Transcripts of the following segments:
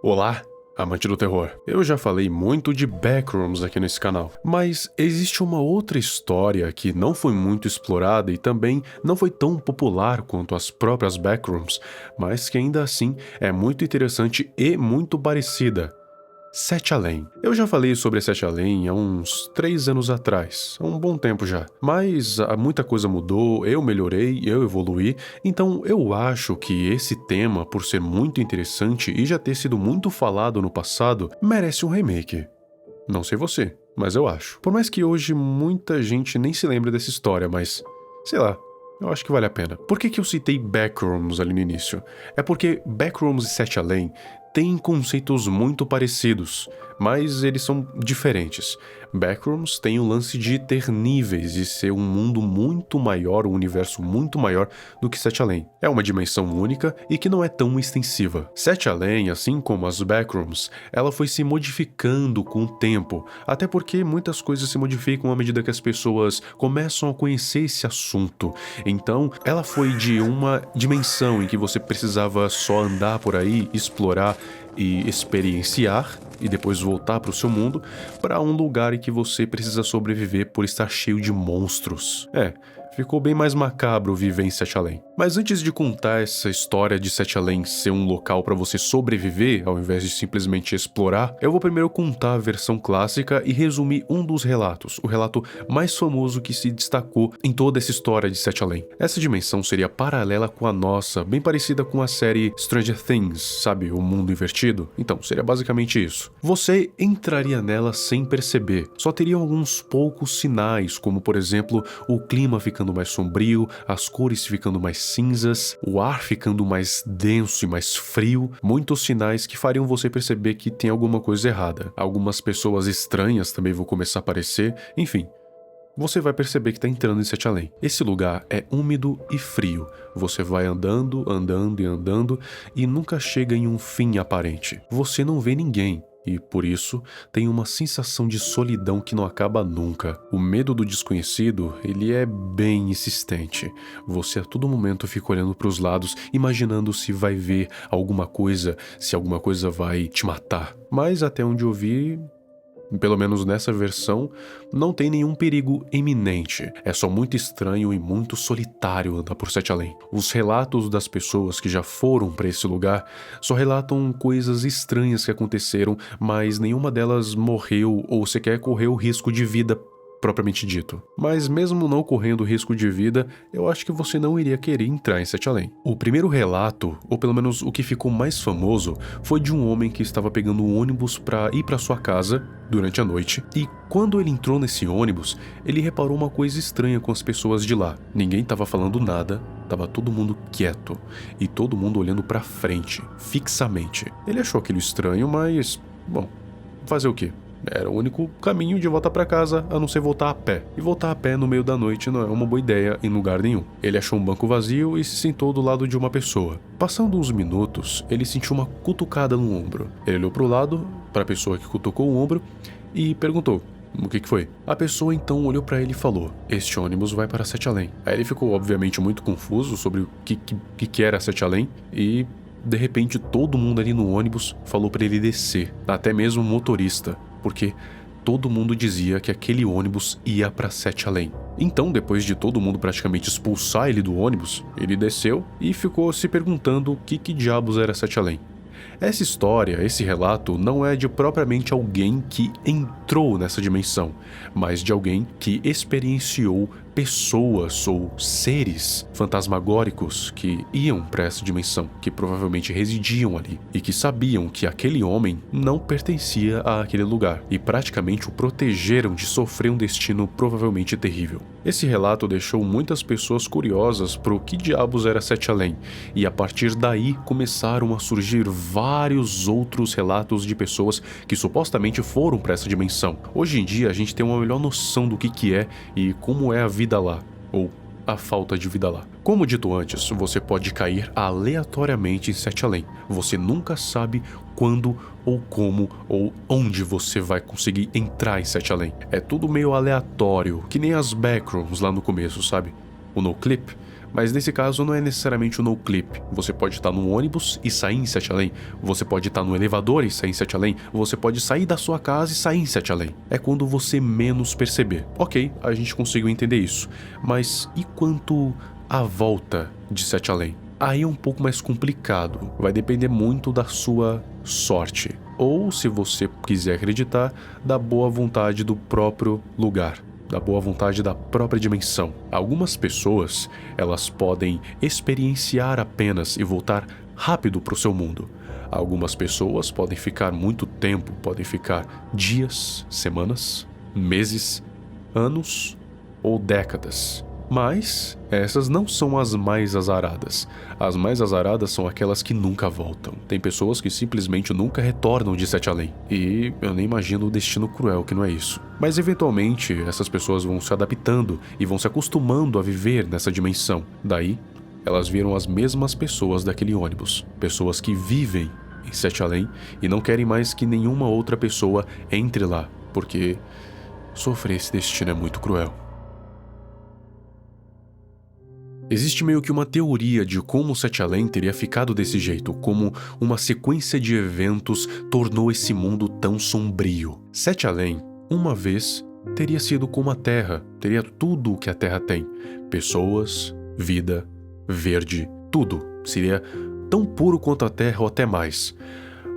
Olá, amante do terror. Eu já falei muito de Backrooms aqui nesse canal, mas existe uma outra história que não foi muito explorada e também não foi tão popular quanto as próprias Backrooms, mas que ainda assim é muito interessante e muito parecida. Sete Além. Eu já falei sobre Sete Além há uns 3 anos atrás, há um bom tempo já. Mas muita coisa mudou, eu melhorei, eu evoluí, então eu acho que esse tema, por ser muito interessante e já ter sido muito falado no passado, merece um remake. Não sei você, mas eu acho. Por mais que hoje muita gente nem se lembre dessa história, mas sei lá. Eu acho que vale a pena. Por que eu citei Backrooms ali no início? É porque Backrooms e Sete Além têm conceitos muito parecidos, mas eles são diferentes. Backrooms tem o lance de ter níveis e ser um mundo muito maior, um universo muito maior do que Sete Além. É uma dimensão única e que não é tão extensiva. Sete Além, assim como as Backrooms, ela foi se modificando com o tempo, até porque muitas coisas se modificam à medida que as pessoas começam a conhecer esse assunto. Então, ela foi de uma dimensão em que você precisava só andar por aí, explorar e experienciar e depois voltar para o seu mundo, para um lugar em que você precisa sobreviver por estar cheio de monstros. Ficou bem mais macabro viver em Sete Além. Mas antes de contar essa história de Sete Além ser um local para você sobreviver, ao invés de simplesmente explorar, eu vou primeiro contar a versão clássica e resumir um dos relatos, o relato mais famoso que se destacou em toda essa história de Sete Além. Essa dimensão seria paralela com a nossa, bem parecida com a série Stranger Things, sabe, o mundo invertido? Então, seria basicamente isso. Você entraria nela sem perceber, só teriam alguns poucos sinais, como por exemplo, o clima ficando mais sombrio, as cores ficando mais cinzas, o ar ficando mais denso e mais frio, muitos sinais que fariam você perceber que tem alguma coisa errada. Algumas pessoas estranhas também vão começar a aparecer, enfim. Você vai perceber que está entrando em Sete Além. Esse lugar é úmido e frio. Você vai andando, andando e andando e nunca chega em um fim aparente. Você não vê ninguém. E, por isso, tem uma sensação de solidão que não acaba nunca. O medo do desconhecido, ele é bem insistente. Você a todo momento fica olhando para os lados, imaginando se vai ver alguma coisa, se alguma coisa vai te matar. Mas até onde eu vi, pelo menos nessa versão, não tem nenhum perigo iminente. É só muito estranho e muito solitário andar por Sete Além. Os relatos das pessoas que já foram para esse lugar só relatam coisas estranhas que aconteceram, mas nenhuma delas morreu ou sequer correu risco de vida propriamente dito. Mas mesmo não correndo risco de vida, eu acho que você não iria querer entrar em Sete Além. O primeiro relato, ou pelo menos o que ficou mais famoso, foi de um homem que estava pegando um ônibus para ir para sua casa durante a noite, e quando ele entrou nesse ônibus, ele reparou uma coisa estranha com as pessoas de lá. Ninguém estava falando nada, estava todo mundo quieto, e todo mundo olhando para frente, fixamente. Ele achou aquilo estranho, mas, bom, fazer o quê? Era o único caminho de volta para casa, a não ser voltar a pé. E voltar a pé no meio da noite não é uma boa ideia em lugar nenhum. Ele achou um banco vazio e se sentou do lado de uma pessoa. Passando uns minutos, ele sentiu uma cutucada no ombro. Ele olhou pro lado, para a pessoa que cutucou o ombro, e perguntou: o que foi? A pessoa então olhou para ele e falou: este ônibus vai para Sete Além. Aí ele ficou obviamente muito confuso sobre o que era Sete Além e de repente todo mundo ali no ônibus falou para ele descer, até mesmo o motorista, porque todo mundo dizia que aquele ônibus ia para Sete Além. Então, depois de todo mundo praticamente expulsar ele do ônibus, ele desceu e ficou se perguntando o que diabos era Sete Além. Essa história, esse relato, não é de propriamente alguém que entrou nessa dimensão, mas de alguém que experienciou pessoas ou seres fantasmagóricos que iam para essa dimensão, que provavelmente residiam ali e que sabiam que aquele homem não pertencia àquele lugar e praticamente o protegeram de sofrer um destino provavelmente terrível. Esse relato deixou muitas pessoas curiosas para o que diabos era Sete Além, e a partir daí começaram a surgir vários outros relatos de pessoas que supostamente foram para essa dimensão. Hoje em dia a gente tem uma melhor noção do que é e como é a vida lá, ou a falta de vida lá. Como dito antes, você pode cair aleatoriamente em Sete Além. Você nunca sabe quando ou como ou onde você vai conseguir entrar em Sete Além. É tudo meio aleatório, que nem as Backrooms lá no começo, sabe? O NoClip. Mas nesse caso não é necessariamente o no-clip. Você pode estar no ônibus e sair em Sete Além. Você pode estar no elevador e sair em Sete Além. Você pode sair da sua casa e sair em Sete Além. É quando você menos perceber. Ok, a gente conseguiu entender isso. Mas e quanto à volta de Sete Além? Aí é um pouco mais complicado. Vai depender muito da sua sorte. Ou, se você quiser acreditar, da boa vontade do próprio lugar. Da boa vontade da própria dimensão. Algumas pessoas, elas podem experienciar apenas e voltar rápido para o seu mundo. Algumas pessoas podem ficar muito tempo, podem ficar dias, semanas, meses, anos ou décadas. Mas essas não são as mais azaradas. As mais azaradas são aquelas que nunca voltam. Tem pessoas que simplesmente nunca retornam de Sete Além. E eu nem imagino o destino cruel que não é isso. Mas eventualmente essas pessoas vão se adaptando e vão se acostumando a viver nessa dimensão. Daí, elas viram as mesmas pessoas daquele ônibus. Pessoas que vivem em Sete Além e não querem mais que nenhuma outra pessoa entre lá. Porque sofrer esse destino é muito cruel. Existe meio que uma teoria de como Sete Além teria ficado desse jeito, como uma sequência de eventos tornou esse mundo tão sombrio. Sete Além, uma vez, teria sido como a Terra, teria tudo o que a Terra tem. Pessoas, vida, verde, tudo. Seria tão puro quanto a Terra ou até mais.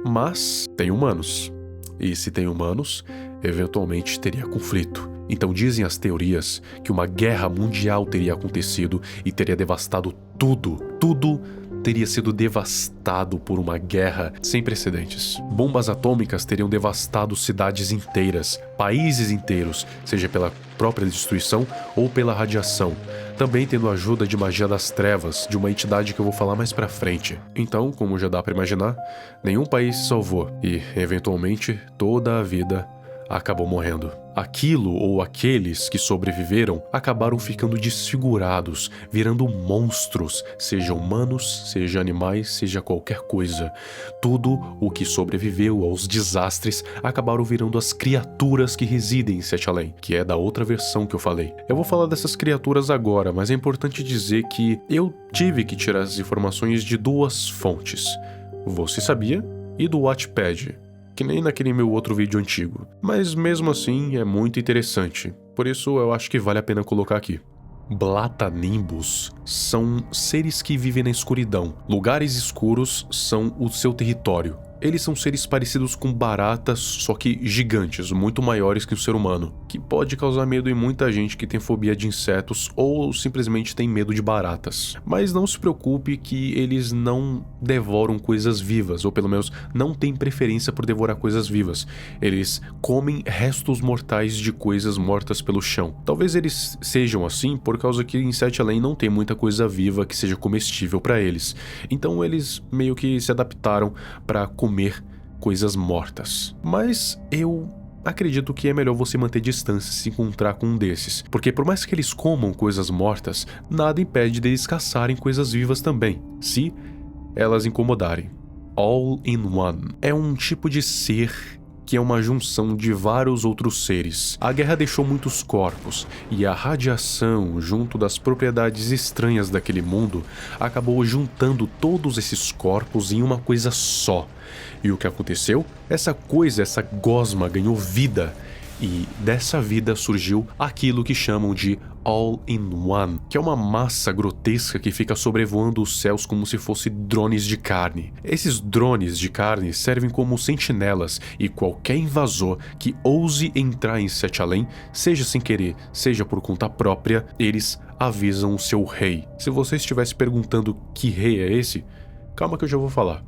Mas tem humanos. E se tem humanos, eventualmente teria conflito. Então dizem as teorias que uma guerra mundial teria acontecido e teria devastado tudo. Tudo teria sido devastado por uma guerra sem precedentes. Bombas atômicas teriam devastado cidades inteiras, países inteiros, seja pela própria destruição ou pela radiação. Também tendo a ajuda de magia das trevas, de uma entidade que eu vou falar mais pra frente. Então, como já dá pra imaginar, nenhum país se salvou e, eventualmente, toda a vida acabou morrendo. Aquilo ou aqueles que sobreviveram acabaram ficando desfigurados, virando monstros, seja humanos, seja animais, seja qualquer coisa. Tudo o que sobreviveu aos desastres acabaram virando as criaturas que residem em Sete Além, que é da outra versão que eu falei. Eu vou falar dessas criaturas agora, mas é importante dizer que eu tive que tirar as informações de duas fontes. Você sabia? E do Wattpad. Que nem naquele meu outro vídeo antigo. Mas mesmo assim é muito interessante. Por isso eu acho que vale a pena colocar aqui. Blatanimbus são seres que vivem na escuridão. Lugares escuros são o seu território. Eles são seres parecidos com baratas, só que gigantes, muito maiores que o ser humano, que pode causar medo em muita gente que tem fobia de insetos ou simplesmente tem medo de baratas. Mas não se preocupe que eles não devoram coisas vivas, ou pelo menos não têm preferência por devorar coisas vivas. Eles comem restos mortais de coisas mortas pelo chão. Talvez eles sejam assim por causa que em Sete Além não tem muita coisa viva que seja comestível para eles. Então eles meio que se adaptaram para comer coisas mortas. Mas eu acredito que é melhor você manter distância se encontrar com um desses, porque por mais que eles comam coisas mortas, nada impede deles caçarem coisas vivas também, se elas incomodarem. All in One é um tipo de ser que é uma junção de vários outros seres. A guerra deixou muitos corpos, e a radiação, junto das propriedades estranhas daquele mundo, acabou juntando todos esses corpos em uma coisa só. E o que aconteceu? Essa gosma ganhou vida, e dessa vida surgiu aquilo que chamam de All-in-One, que é uma massa grotesca que fica sobrevoando os céus como se fosse drones de carne. Esses drones de carne servem como sentinelas e qualquer invasor que ouse entrar em Sete Além, seja sem querer, seja por conta própria, eles avisam o seu rei. Se você estivesse perguntando que rei é esse, calma que eu já vou falar.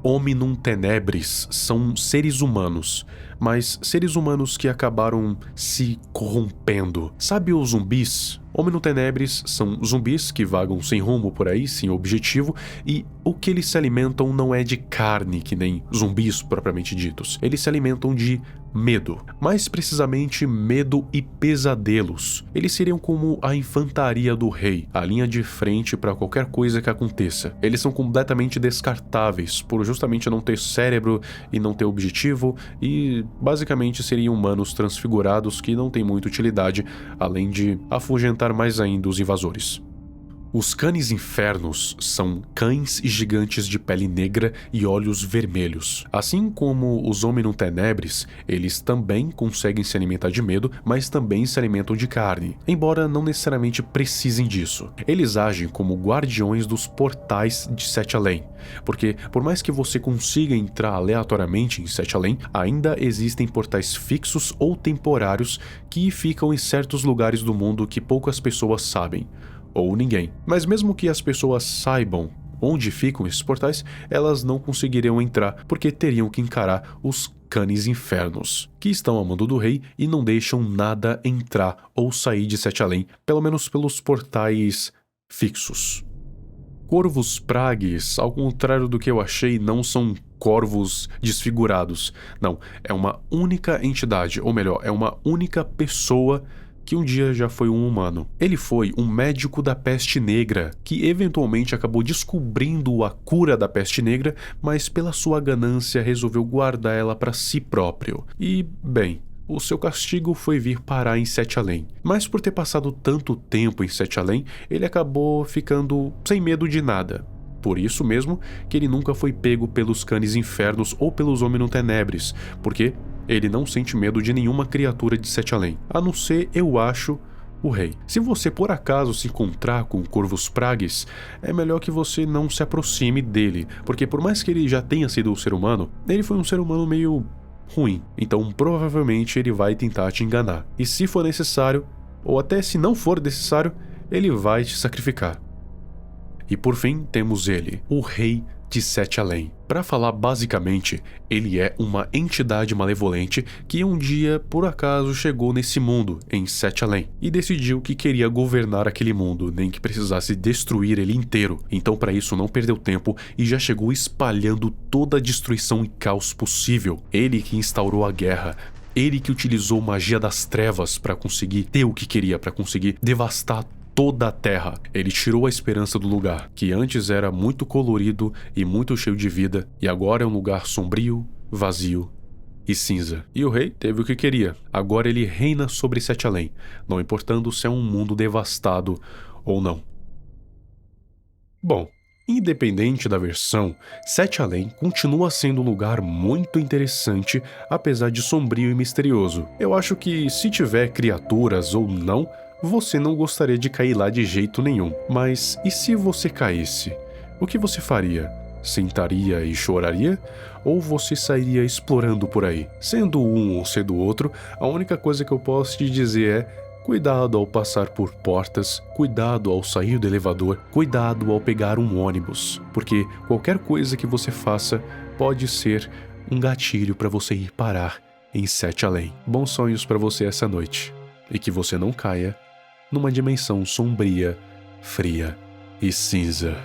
Hominum Tenebris são seres humanos, mas seres humanos que acabaram se corrompendo. Sabe os zumbis? Hominum Tenebris são zumbis que vagam sem rumo por aí, sem objetivo, e o que eles se alimentam não é de carne, que nem zumbis propriamente ditos. Eles se alimentam de medo. Mais precisamente, medo e pesadelos. Eles seriam como a infantaria do rei, a linha de frente para qualquer coisa que aconteça. Eles são completamente descartáveis, por justamente não ter cérebro e não ter objetivo, e basicamente seriam humanos transfigurados que não têm muita utilidade, além de afugentar mais ainda os invasores. Os Canis Infernos são cães gigantes de pele negra e olhos vermelhos. Assim como os Hominum Tenebris, eles também conseguem se alimentar de medo, mas também se alimentam de carne, embora não necessariamente precisem disso. Eles agem como guardiões dos portais de Sete Além, porque por mais que você consiga entrar aleatoriamente em Sete Além, ainda existem portais fixos ou temporários que ficam em certos lugares do mundo que poucas pessoas sabem. Ou ninguém. Mas mesmo que as pessoas saibam onde ficam esses portais, elas não conseguiriam entrar porque teriam que encarar os Canis Infernos, que estão a mando do rei e não deixam nada entrar ou sair de Sete Além, pelo menos pelos portais fixos. Corvos Pragues, ao contrário do que eu achei, não são corvos desfigurados. Não, é uma única entidade, ou melhor, é uma única pessoa que um dia já foi um humano. Ele foi um médico da peste negra, que eventualmente acabou descobrindo a cura da peste negra, mas pela sua ganância resolveu guardar ela para si próprio. E, bem, o seu castigo foi vir parar em Sete Além. Mas por ter passado tanto tempo em Sete Além, ele acabou ficando sem medo de nada. Por isso mesmo que ele nunca foi pego pelos Canis Infernos ou pelos Hominum Tenebris, porque ele não sente medo de nenhuma criatura de Sete Além, a não ser, eu acho, o rei. Se você por acaso se encontrar com Corvus Pragues, é melhor que você não se aproxime dele, porque por mais que ele já tenha sido um ser humano, ele foi um ser humano meio ruim, então provavelmente ele vai tentar te enganar. E se for necessário, ou até se não for necessário, ele vai te sacrificar. E por fim, temos ele, o Rei de Sete Além. Para falar basicamente, ele é uma entidade malevolente que um dia, por acaso, chegou nesse mundo, em Sete Além, e decidiu que queria governar aquele mundo, nem que precisasse destruir ele inteiro. Então, para isso, não perdeu tempo e já chegou espalhando toda a destruição e caos possível. Ele que instaurou a guerra, ele que utilizou magia das trevas para conseguir ter o que queria, para conseguir devastar toda a terra. Ele tirou a esperança do lugar, que antes era muito colorido e muito cheio de vida, e agora é um lugar sombrio, vazio e cinza. E o rei teve o que queria. Agora ele reina sobre Sete Além, não importando se é um mundo devastado ou não. Bom, independente da versão, Sete Além continua sendo um lugar muito interessante, apesar de sombrio e misterioso. Eu acho que se tiver criaturas ou não, você não gostaria de cair lá de jeito nenhum. Mas e se você caísse? O que você faria? Sentaria e choraria? Ou você sairia explorando por aí? Sendo um ou sendo outro, a única coisa que eu posso te dizer é: cuidado ao passar por portas, cuidado ao sair do elevador, cuidado ao pegar um ônibus, porque qualquer coisa que você faça pode ser um gatilho para você ir parar em Sete Além. Bons sonhos para você essa noite, e que você não caia numa dimensão sombria, fria e cinza.